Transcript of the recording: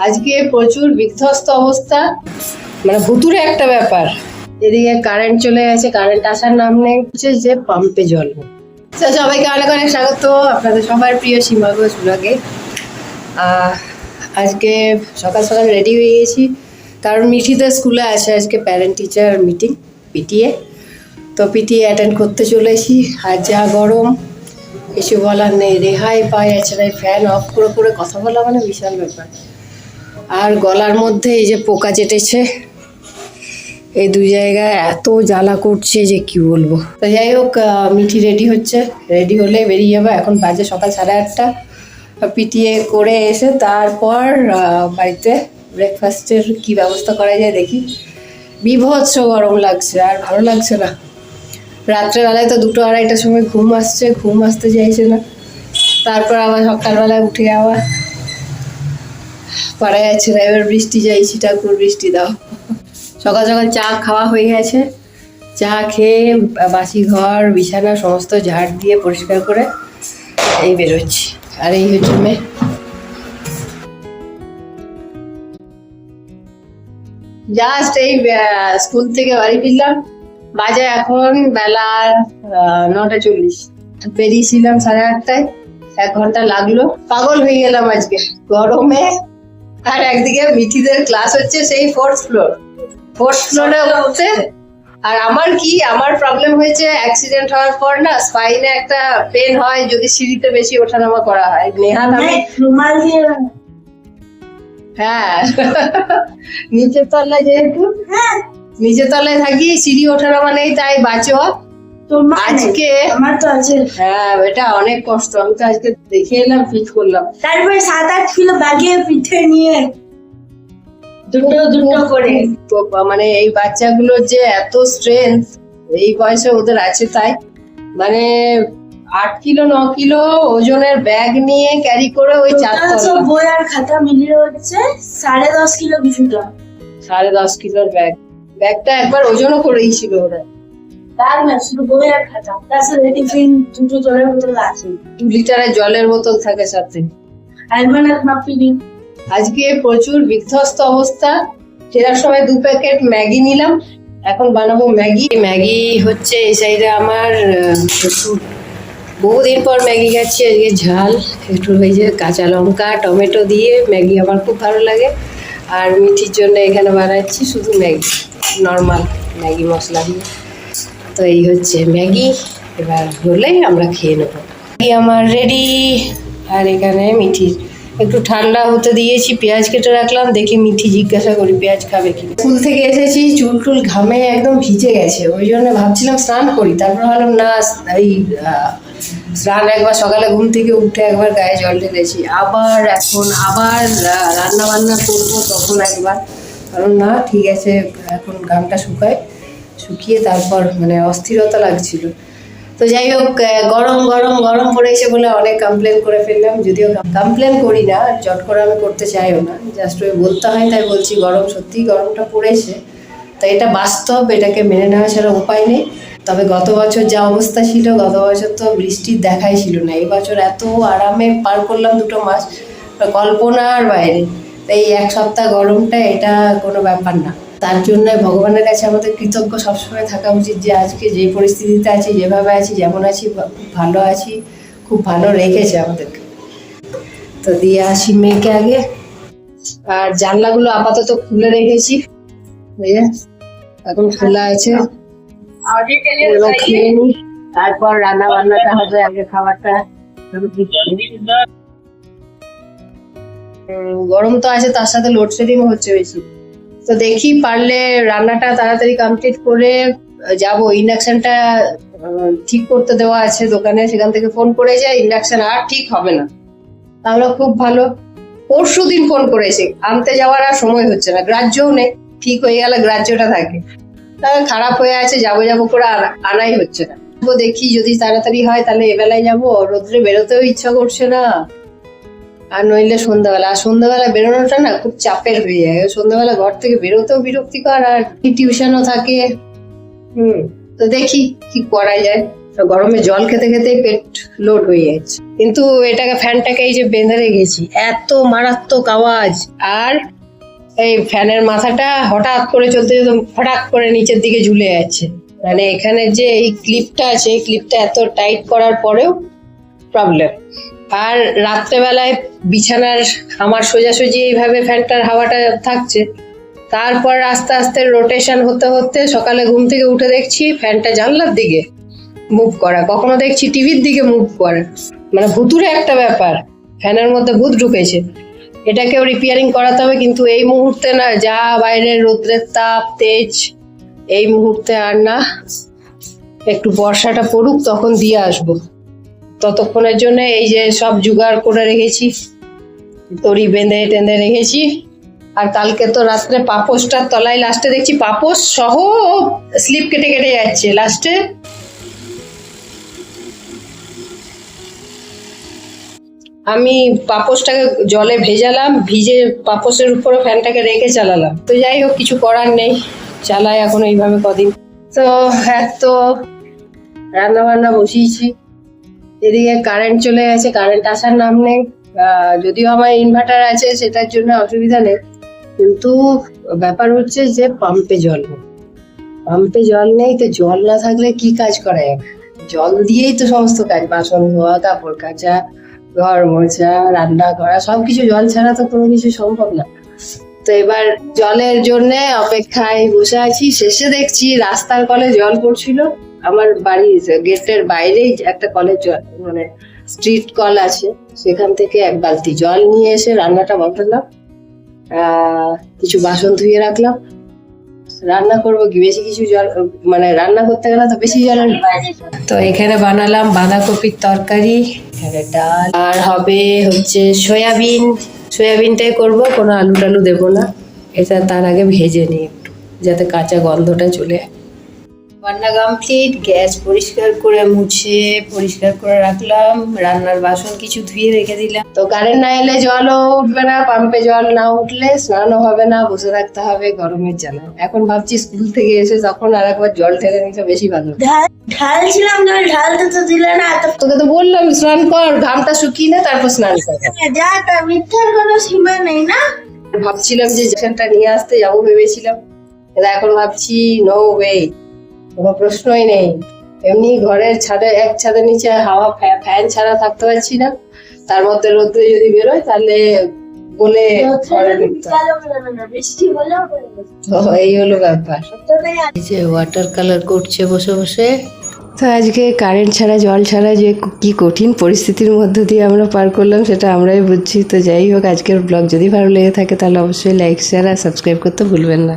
আজকে প্রচুর বিধ্বস্ত অবস্থা, মানে ভুতুরে একটা ব্যাপার। এদিকে কারেন্ট চলে গেছে, কারেন্ট আসার নাম নেই, যে পাম্পে জল নেই। তো সবাইকে অনেক অনেক স্বাগত আপনাদের সবার প্রিয় সীমা ঘোষ ব্লগে। আজকে সকাল সকাল রেডি হয়ে গেছি, কারণ মিঠিতে স্কুলে আছে আজকে প্যারেন্ট টিচার মিটিং, পিটিএ। তো পিটিএ অ্যাটেন্ড করতে চলেছি। আর যা গরম, কিছু বলার নেই, রেহাই পাওয়া যাচ্ছে না। ফ্যান অফ করে করে কথা বলা মানে বিশাল ব্যাপার। আর গলার মধ্যে এই যে পোকা চেটেছে, এই দুই জায়গায় এত জ্বালা করছে যে কি বলবো। তো যাই হোক, মিঠি রেডি হচ্ছে, রেডি হলে বেরিয়ে যাবো। এখন বাজে সকাল 8:30। পিটিএ করে এসে তারপর বাড়িতে ব্রেকফাস্টের কি ব্যবস্থা করা যায় দেখি। বিভৎস গরম লাগছে, আর ভালো লাগছে না। রাত্রেবেলায় তো 2-2:30টার সময় ঘুম আসছে, ঘুম আসতে চাইছে না। তারপর আবার সকালবেলায় উঠে আবার পারা যাচ্ছে না। এবার বৃষ্টি চাইছি, ঠাকুর বৃষ্টি দাও। সকাল সকাল চা খাওয়া হয়ে গেছে, চা খেয়ে বাসি ঘর বিছানা সমস্ত ঝাড় দিয়ে পরিষ্কার করে এই বেরোচ্ছি। আর এই হচ্ছে মেয়ে। জাস্ট এই স্কুল থেকে বাড়ি ফিরলাম, বাজে এখন বেলা 9:40। বেরিয়েছিলাম 8:30টায়, 1 ঘন্টা লাগলো। পাগল হয়ে গেলাম আজকে গরমে। আর একদিকে মিঠিদের ক্লাস হচ্ছে সেই 4th ফ্লোরে উঠতে। আর আমার প্রবলেম হয়েছে, অ্যাক্সিডেন্ট হওয়ার পর না স্পাইনে একটা পেন হয় যদি সিঁড়িতে বেশি ওঠানামা করা হয়। নেহাত আমি হ্যাঁ নিচের তলায়, যেহেতু নিচের তলায় থাকি, সিঁড়ি ওঠানামা নেই, তাই বাঁচো। আজকে আমার তো আছে, হ্যাঁ এটা অনেক কষ্ট। আমি তো আজকে দেখে এলাম, ফিট করলাম। তারপরে 7-8 কিলো ব্যাগে পিঠে নিয়ে দুটো করে, মানে এই বাচ্চাগুলোর যে এত স্ট্রেংথ এই বয়সে ওদের আছে, তাই মানে 8 কিলো 9 কিলো ওজনের ব্যাগ নিয়ে ক্যারি করে ওই 4 বই আর খাতা মিলিয়ে হচ্ছে 10.5 কিলো কিছুটা। 10.5 কিলোর ব্যাগটা একবার ওজনও করেইছিল ওরা। তার না শুধু বই আর খাতা, তাছাড়া টিফিন 2 জলের বোতল আছে, 2 লিটারের জলের বোতল থাকে সাথে। আজকে প্রচুর বিধ্বস্ত অবস্থা। ফেরার সময় 2 প্যাকেট ম্যাগি নিলাম, এখন বানাবো ম্যাগি হচ্ছে এই সাইডে আমার বহুদিন পর ম্যাগি খাচ্ছি। আজকে ঝাল একটু হয়েছে, কাঁচা লঙ্কা টমেটো দিয়ে ম্যাগি আমার খুব ভালো লাগে। আর মিঠির জন্য এখানে বানাচ্ছি শুধু ম্যাগি, নর্মাল ম্যাগি মশলা দিয়ে। তো এই হচ্ছে ম্যাগি, এবার হলে আমরা খেয়ে নেবো। ম্যাগি আমার রেডি। আর এখানে মিঠির একটু ঠান্ডা হতে দিয়েছি, পেঁয়াজ কেটে রাখলাম। দেখি মিঠি জিজ্ঞাসা করি পেঁয়াজ খাবে কি। স্কুল থেকে এসেছি, চুল টুল ঘামে একদম ভিজে গেছে, ওই জন্য ভাবছিলাম স্নান করি। তারপর ভাবলাম না, এই স্নান একবার সকালে ঘুম থেকে উঠে একবার গায়ে জল ঢেলেছি, আবার এখন আবার রান্না বান্না করবো তখন একবার। কারণ না ঠিক আছে, এখন ঘামটা শুকিয়ে তারপর মানে অস্থিরতা লাগছিল। তো যাই হোক, গরম গরম গরম পড়েছে বলে অনেক কমপ্লেন করে ফেললাম। যদিও কমপ্লেন করি না, চট করে আমি করতে চাইও না, জাস্ট ওই বলতে হয় তাই বলছি। গরম সত্যি গরমটা পড়েছে, তাই এটা বাস্তব, এটাকে মেনে নেওয়া ছাড়া উপায় নেই। তবে গত বছর যা অবস্থা ছিল, গত বছর তো বৃষ্টির দেখাই ছিল না। এই বছর এত আরামে পার করলাম 2 মাস, কল্পনার বাইরে। তাই 1 সপ্তাহ গরমটা এটা কোনো ব্যাপার না। তার জন্য ভগবানের কাছে আমাদের কৃতজ্ঞ সবসময় থাকা উচিত, যে আজকে যে পরিস্থিতিতে আছি, যেভাবে আছি, যেমন আছি, ভালো আছি, খুব ভালো রেখেছে আমাদেরকে। তো দিয়ে আসি মেয়েকে আগে। আর জানলাগুলো আপাতত খুলে রেখেছি, এখন খোলা আছে, খেয়ে নি, তারপর রান্না বান্নাটা হবে। আগে খাবারটা গরম তো আছে, তার সাথে লোডশেডিং হচ্ছে বেশি। তো দেখি পারলে রান্নাটা তাড়াতাড়ি কমপ্লিট করে যাব। ইন্ডাকশনটা ঠিক করতে দেওয়া আছে দোকানে, সেখান থেকে ফোন করে যায়। ইন্ডাকশন আর ঠিক হবে না, তাহলে খুব ভালো। পরশুদিন ফোন করেছে, আনতে যাওয়ার আর সময় হচ্ছে না, গ্রাহ্যও নেই। ঠিক হয়ে গেলে গ্রাহ্যটা থাকে, তাহলে খারাপ হয়ে আছে, যাবো করে আনাই হচ্ছে না। দেখি যদি তাড়াতাড়ি হয় তাহলে এবেলায় যাবো, রোদ্রে বেরোতেও ইচ্ছা করছে না। আর নইলে সন্ধ্যাবেলা, আর সন্ধ্যাবেলা বেরোনোটা না খুব চাপের হয়ে যায়। সন্ধ্যাবেলা ঘর থেকে বেরোতেও বিরক্তিকর, আর টিউশনও থাকে। তো দেখি কি করা যায়। গরমে জল খেতে খেতেই পেট লোড হয়ে যাচ্ছে। কিন্তু এটাকে ফ্যানটাকে এই যে বেঁধে রেখেছি, এত মারাত্মক আওয়াজ। আর এই ফ্যানের মাথাটা হঠাৎ করে চলতে চলতে হঠাৎ করে নিচের দিকে ঝুলে যাচ্ছে। মানে এখানে যে এই ক্লিপটা আছে, এই ক্লিপটা এত টাইট করার পরেও প্রবলেম। আর রাত্রেবেলায় বিছানার আমার সোজাসুজি এইভাবে ফ্যানটার হাওয়াটা থাকছে, তারপর আস্তে আস্তে রোটেশন হতে হতে সকালে ঘুম থেকে উঠে দেখছি ফ্যানটা জানলার দিকে মুভ করা, কখনো দেখছি টিভির দিকে মুভ করা। মানে ভুতুরে একটা ব্যাপার, ফ্যানের মধ্যে ভূত ঢুকেছে। এটাকেও রিপেয়ারিং করাতে হবে, কিন্তু এই মুহূর্তে না, যা বাইরে রোদ্রের তাপ তেজ, এই মুহূর্তে আর না। একটু বর্ষাটা পড়ুক তখন দিয়ে আসবো। ততক্ষণের জন্য এই যে সব জোগাড় করে রেখেছি, দড়ি বেঁধে টেঁধে রেখেছি। আর কালকে তো রাত্রে পাপোশটার তলায় লাস্টে দেখছি পাপোশ সহ স্লিপ কেটে কেটে যাচ্ছে লাস্টে। আমি পাপোশটাকে জলে ভেজালাম, ভিজে পাপোশের উপরে ফ্যানটাকে রেখে চালালাম। তো যাই হোক, কিছু করার নেই, চালাই এখন এইভাবে কদিন। তো তো রান্না বান্না বসিয়েছি, এদিকে কারেন্ট চলে গেছে, কারেন্ট আসার নাম নেই। যদিও আমার ইনভার্টার আছে, সেটার জন্য অসুবিধা নেই, কিন্তু ব্যাপার হচ্ছে যে পাম্পে জল নেই। পাম্পে জল নেই তো জল না থাকলে কি কাজ করা যাবে? জল দিয়েই তো সমস্ত কাজ, বাসন ধোয়া, কাপড় কাচা, ঘর মোছা, রান্না করা, সবকিছু জল ছাড়া তো কোনো কিছু সম্ভব না। তো এবার জলের জন্য অপেক্ষায় বসে আছি। শেষে দেখছি রাস্তার কলে জল পড়ছিল। আমার বাড়ির গেটের বাইরেই একটা কলের জল, মানে স্ট্রিট কল আছে, সেখান থেকে এক বালতি জল নিয়ে এসে রান্নাটা বসালাম। কিছু বাসন ধুয়ে রাখলাম। রান্না করবো কি, বেশি কিছু জল, মানে রান্না করতে গেলে তো বেশি জল। তো এখানে বানালাম বাঁধাকপির তরকারি, এখানে ডাল, আর হবে হচ্ছে সয়াবিন। সয়াবিনটাই করবো, কোনো আলু টালু দেবো না। এটা তার আগে ভেজে নিই একটু, যাতে কাঁচা গন্ধটা চলে। রান্না কমপ্লিট। গ্যাস পরিষ্কার করে মুছে পরিষ্কার করে রাখলাম। রান্নার বাসন কিছু ধুয়ে রেখে দিলাম। তো কারেন্ট না এলে জলও উঠবে না, পাম্পে জল না উঠলে স্নানও হবে না, বসে থাকতে হবে গরমের জ্বালা। এখন ভাবছি স্কুল থেকে এসে তখন আর একবার জল ঢেলে নিতে বেশি ভালো। ঢালছিলাম জল, ঢালতে তো দিলে না। তোকে তো বললাম স্নান কর, ঘামটা শুকিয়ে নে তারপর স্নান কর। যা মিথ্যার কোনো সীমা নেই না। ভাবছিলাম যে যেখানটা নিয়ে আসতে যাবো ভেবেছিলাম, এখন ভাবছি নো ওয়ে, কোনো প্রশ্নই নেই। এমনি ঘরের ছাদে, এক ছাদের নিচে হাওয়া ফ্যান ছাড়া থাকতে পারছি না, তার মধ্যে রোদ্রে যদি বেরোয় তাহলে বলে এই হলো ব্যাপার। এই যে ওয়াটার কালার করছে বসে বসে। তো আজকে কারেন্ট ছাড়া জল ছাড়া যে কি কঠিন পরিস্থিতির মধ্য দিয়ে আমরা পার করলাম সেটা আমরাই বুঝছি। তো যাই হোক, আজকের ব্লগ যদি ভালো লেগে থাকে তাহলে অবশ্যই লাইক, শেয়ার আর সাবস্ক্রাইব করতে ভুলবেন না।